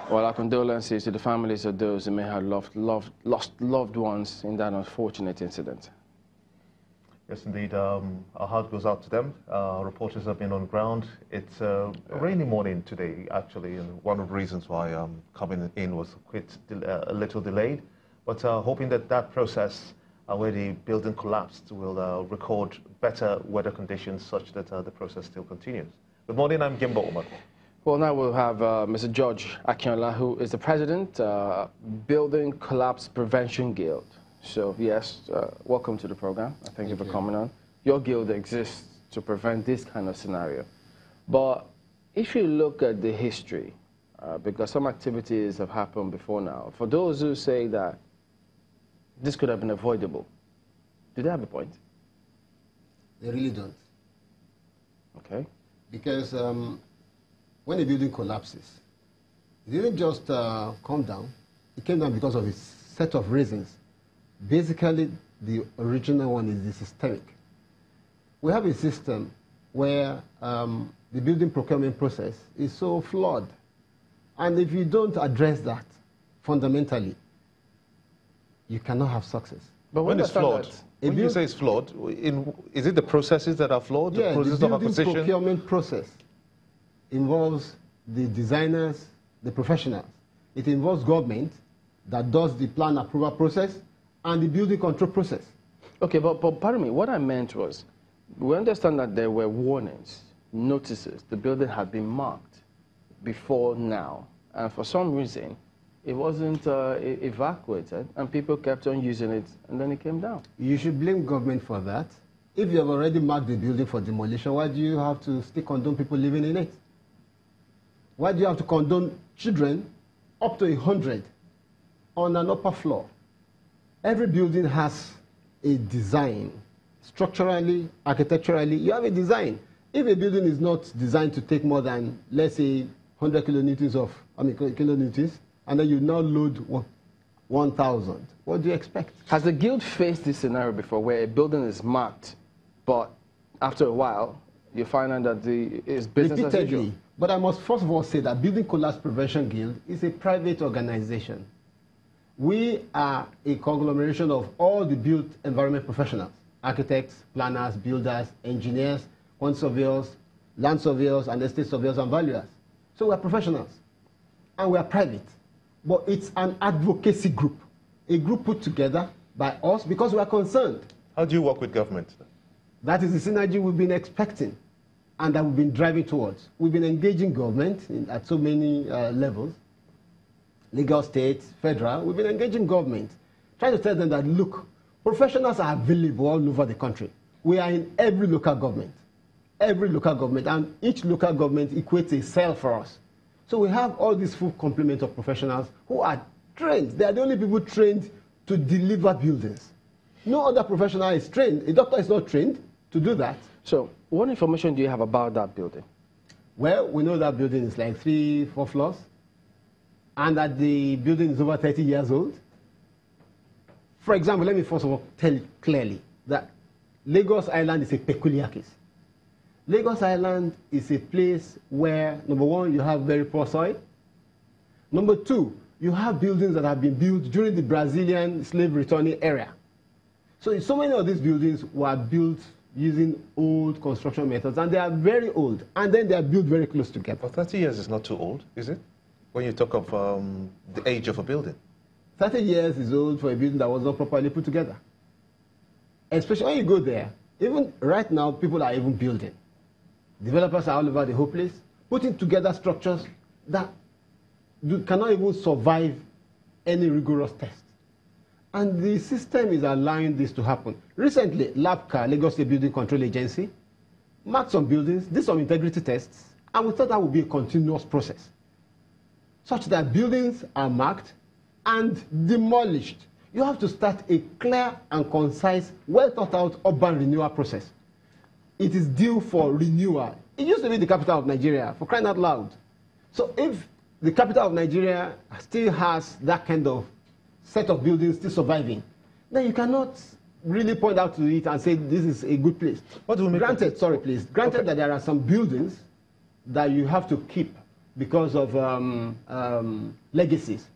Well, our condolences to the families of those who may have lost loved ones in that unfortunate incident. Yes, indeed. Our heart goes out to them. Reporters have been on ground. It's a rainy morning today, actually, and one of the reasons why coming in was a little delayed. But hoping that that process, where the building collapsed, will record better weather conditions such that the process still continues. Good morning, I'm Gimbo Omar. Well, now we'll have Mr. George Akinola, who is the president, Building Collapse Prevention Guild. So, yes, welcome to the program. Thank you for coming on. Your guild exists to prevent this kind of scenario. But if you look at the history, because some activities have happened before now, for those who say that this could have been avoidable, do they have a point? They really don't. Okay. Because when a building collapses, it didn't just come down. It came down because of a set of reasons. Basically, the original one is the systemic. We have a system where the building procurement process is so flawed. And if you don't address that fundamentally, you cannot have success. But when it's flawed, when you say it's flawed, is it the processes that are flawed? Yeah, the process the of building acquisition? procurement process involves the designers, the professionals. It involves government that does the plan approval process and the building control process. Okay, but pardon me, what I meant was, we understand that there were warnings, notices, the building had been marked before now, and for some reason, it wasn't evacuated, and people kept on using it, and then it came down. You should blame government for that. If you have already marked the building for demolition, why do you have to still condone people living in it? Why do you have to condone children up to 100 on an upper floor? Every building has a design. Structurally, architecturally, you have a design. If a building is not designed to take more than, let's say, 100 kilonewtons, and then you now load 1,000, what do you expect? Has the guild faced this scenario before, where a building is marked, but after a while, you find out that it's business as usual? But I must first of all say that Building Collapse Prevention Guild is a private organization. We are a conglomeration of all the built environment professionals: architects, planners, builders, engineers, quantity surveyors, land surveyors, and estate surveyors and valuers. So we are professionals, and we are private. But it's an advocacy group, a group put together by us because we are concerned. How do you work with government? That is the synergy we've been expecting and that we've been driving towards. We've been engaging government at so many levels, legal, state, federal. We've been engaging government, trying to tell them that, look, professionals are available all over the country. We are in every local government, and each local government equates a cell for us. So we have all this full complement of professionals who are trained. They are the only people trained to deliver buildings. No other professional is trained. A doctor is not trained to do that. So what information do you have about that building? Well, we know that building is like 3-4 floors, and that the building is over 30 years old. For example, let me first of all tell you clearly that Lagos Island is a peculiar case. Lagos Island is a place where, number one, you have very poor soil. Number two, you have buildings that have been built during the Brazilian slave returning era. So many of these buildings were built using old construction methods, and they are very old, and then they are built very close together. But 30 years is not too old, is it? When you talk of the age of a building. 30 years is old for a building that was not properly put together. Especially when you go there, even right now, people are even building. Developers are all over the whole place, putting together structures that cannot even survive any rigorous test. And the system is allowing this to happen. Recently, LAPCA, Lagos State Building Control Agency, marked some buildings, did some integrity tests, and we thought that would be a continuous process, such that buildings are marked and demolished. You have to start a clear and concise, well thought out urban renewal process. It is due for renewal. It used to be the capital of Nigeria, for crying out loud. So if the capital of Nigeria still has that kind of set of buildings still surviving, then you cannot really point out to it and say this is a good place. What do we make Granted, sorry please, granted okay, that there are some buildings that you have to keep because of legacies.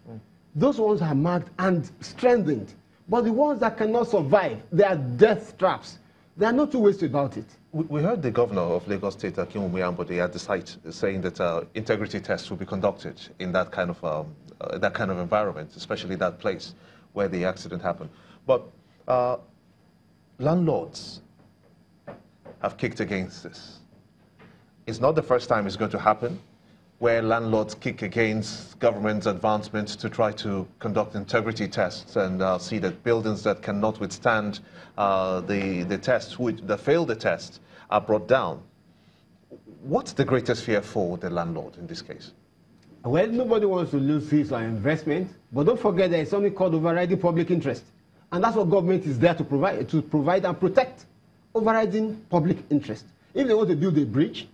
Those ones are marked and strengthened. But the ones that cannot survive, they are death traps. There are no two ways about it. We heard the governor of Lagos State, Akinwumi Ambode, at the site saying that integrity tests will be conducted in that kind of environment, especially that place where the accident happened. But landlords have kicked against this. It's not the first time it's going to happen, where landlords kick against government's advancements to try to conduct integrity tests and see that buildings that cannot withstand the tests, that fail the test, are brought down. What's the greatest fear for the landlord in this case? Well, nobody wants to lose his or investment, but don't forget there is something called overriding public interest. And that's what government is there to provide and protect. Overriding public interest. If they want to build a bridge,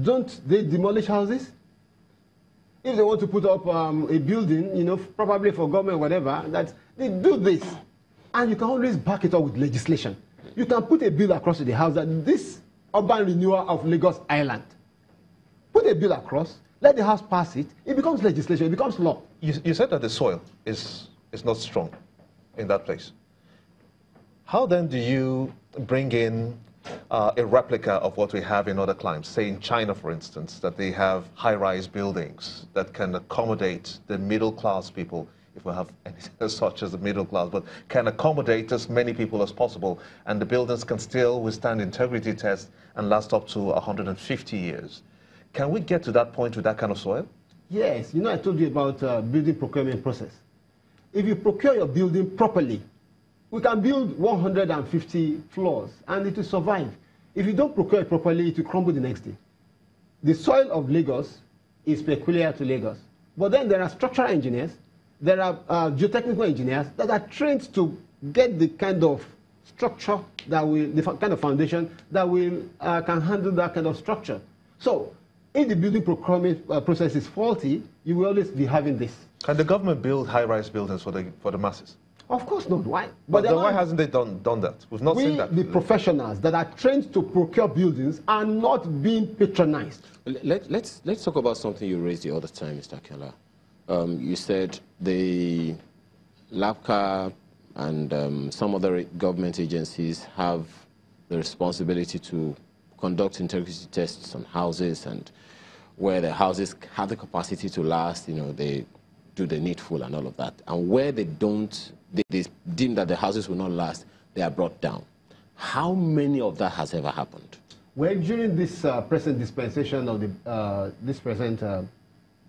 don't they demolish houses? If they want to put up a building, you know, probably for government or whatever, that they do this. And you can always back it up with legislation. You can put a bill across to the house that this urban renewal of Lagos Island. Put a bill across, let the house pass it, it becomes legislation, it becomes law. You said that the soil is not strong in that place. How then do you bring in a replica of what we have in other climes, say in China, for instance, that they have high-rise buildings that can accommodate the middle-class people, if we have anything such as the middle class, but can accommodate as many people as possible, and the buildings can still withstand integrity tests and last up to 150 years. Can we get to that point with that kind of soil? Yes, you know, I told you about building procurement process. If you procure your building properly, we can build 150 floors and it will survive. If you don't procure it properly, it will crumble the next day. The soil of Lagos is peculiar to Lagos. But then there are structural engineers, there are geotechnical engineers that are trained to get the kind of structure that will, the kind of foundation that will can handle that kind of structure. So if the building procurement process is faulty, you will always be having this. Can the government build high-rise buildings for the masses? Of course not. Why? But then why hasn't they done that? We've not seen that. The professionals that are trained to procure buildings are not being patronized. Let's talk about something you raised the other time, Mr. Keller. You said the LAPCA and some other government agencies have the responsibility to conduct integrity tests on houses, and where the houses have the capacity to last, you know, they do the needful and all of that. And where they don't, they deem that the houses will not last, they are brought down. How many of that has ever happened? Well, during this present dispensation of this present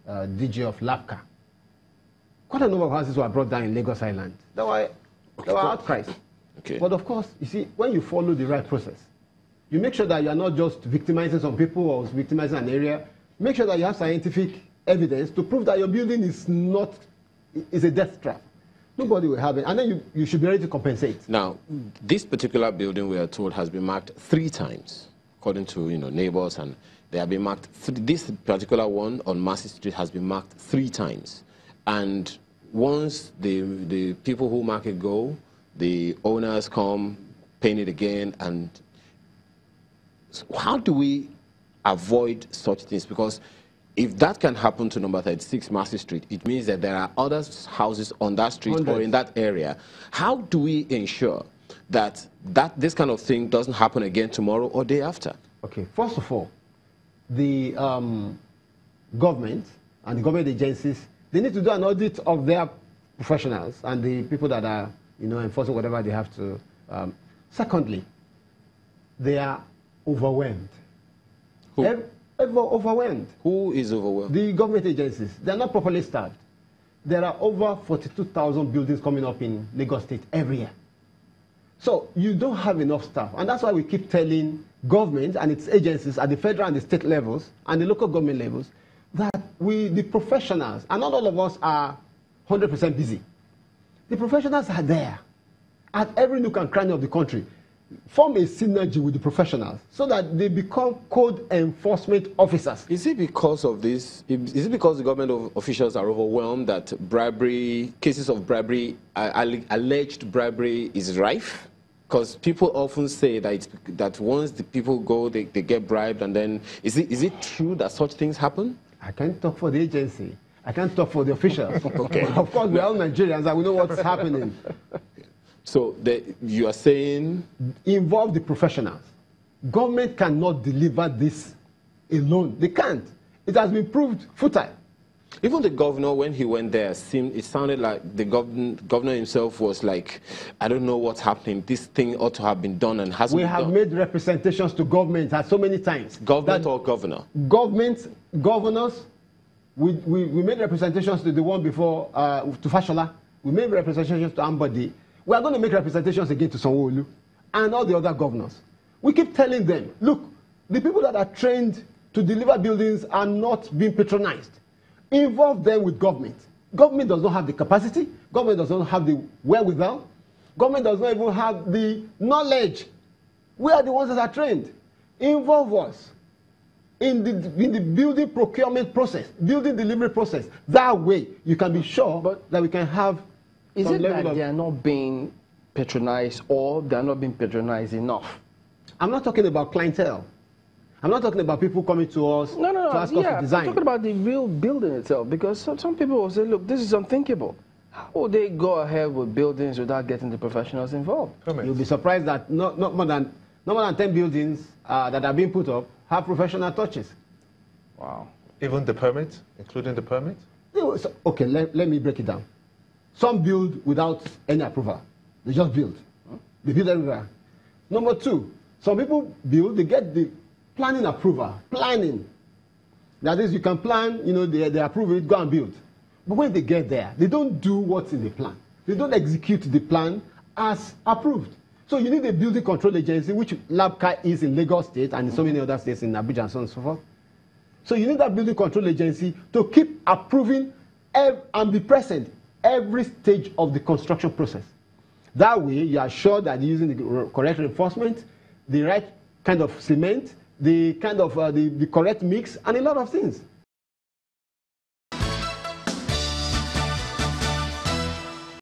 DG of LAPCA, quite a number of houses were brought down in Lagos Island. There were outcries. Okay. But of course, you see, when you follow the right process, you make sure that you are not just victimizing some people or victimizing an area. Make sure that you have scientific evidence to prove that your building is a death trap. Nobody will have it. And then you should be ready to compensate. Now, this particular building, we are told, has been marked 3 times, according to, you know, neighbors, and they have been marked. This particular one on Massey Street has been marked 3 times. And once the people who mark it go, the owners come, paint it again. And how do we avoid such things? Because if that can happen to number 36 Massey Street, it means that there are other houses on that street or in that area. How do we ensure that this kind of thing doesn't happen again tomorrow or day after? Okay, first of all, the government and the government agencies, they need to do an audit of their professionals and the people that are, you know, enforcing whatever they have to. Secondly, they are overwhelmed. Who? Overwhelmed. Who is overwhelmed? The government agencies. They're not properly staffed. There are over 42,000 buildings coming up in Lagos State every year. So you don't have enough staff. And that's why we keep telling government and its agencies at the federal and the state levels and the local government levels that the professionals, and not all of us are 100% busy. The professionals are there at every nook and cranny of the country. Form a synergy with the professionals so that they become code enforcement officers. Is it because of this? Is it because the government officials are overwhelmed that bribery, cases of bribery, alleged bribery is rife? Because people often say that once the people go, they get bribed, and then is it true that such things happen? I can't talk for the agency. I can't talk for the officials. Okay. Of course, we're all Nigerians and we know what's happening. So you are saying? Involve the professionals. Government cannot deliver this alone. They can't. It has been proved futile. Even the governor, when he went there, it sounded like the governor himself was like, I don't know what's happening. This thing ought to have been done and hasn't been done. We have made representations to government so many times. Government or governor? Governors. We made representations to the one before, to Fashola. We made representations to Ambody. We are going to make representations again to Sanwo-Olu and all the other governors. We keep telling them, look, the people that are trained to deliver buildings are not being patronized. Involve them with government. Government does not have the capacity. Government does not have the wherewithal. Government does not even have the knowledge. We are the ones that are trained. Involve us in the building procurement process, building delivery process. That way, you can be sure that we can have. Is it that they are not being patronized or they are not being patronized enough? I'm not talking about clientele. I'm not talking about people coming to us to ask us to design. I'm talking about the real building itself, because some people will say, look, this is unthinkable. How would they go ahead with buildings without getting the professionals involved? You'll be surprised that not more than 10 buildings that are being put up have professional touches. Wow. Even the permit, including the permit? Okay, let me break it down. Some build without any approval. They just build. They build everywhere. Number two, some people build, they get the planning approval. Planning. That is, you can plan, they approve it, go and build. But when they get there, they don't do what's in the plan. They don't execute the plan as approved. So you need a building control agency, which LABCA is in Lagos State and in so many other states in Abuja and so on and so forth. So you need that building control agency to keep approving and be present every stage of the construction process. That way, you are sure that you're using the correct reinforcement, the right kind of cement, the kind of the correct mix, and a lot of things.